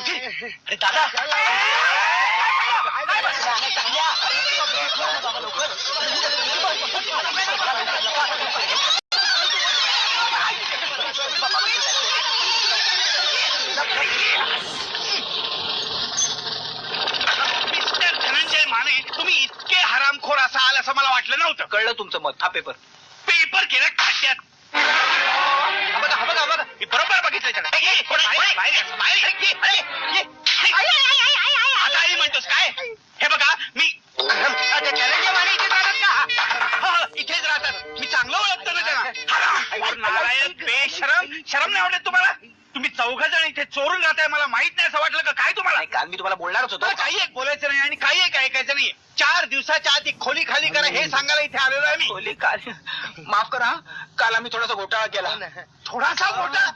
अरे दादा मिस्टर धनंजय माने, तुम्ही इतके हरामखोर असाल असं मला वाटलं नव्हतं. कळलं तुमचं मत. हा पेपर केलं खात्यात. बघा मी बरोबर बघितलं. आता आई म्हणतोस काय? हे बघा मी धनंजय माने इथेच राहतात का? इथेच राहतात. मी चांगलं ओळखतो ना त्यांना. नारायण बेशरम, शरम नाही आवडत तुम्हाला? तुम्ही 4 जण इथे चोरून राहताय, मला माहित नाही असं वाटलं का काय तुम्हाला? काल मी तुम्हाला बोलणारच होतो. काही एक बोलायचं नाही आणि काही एक ऐकायचं नाही. 4 दिवसाच्या आत खोली खाली करा हे सांगायला इथे आलेलो आहे मी. खोली काल माफ करा, काल आम्ही थोडासा घोटाळा केला. थोडासा घोटाळा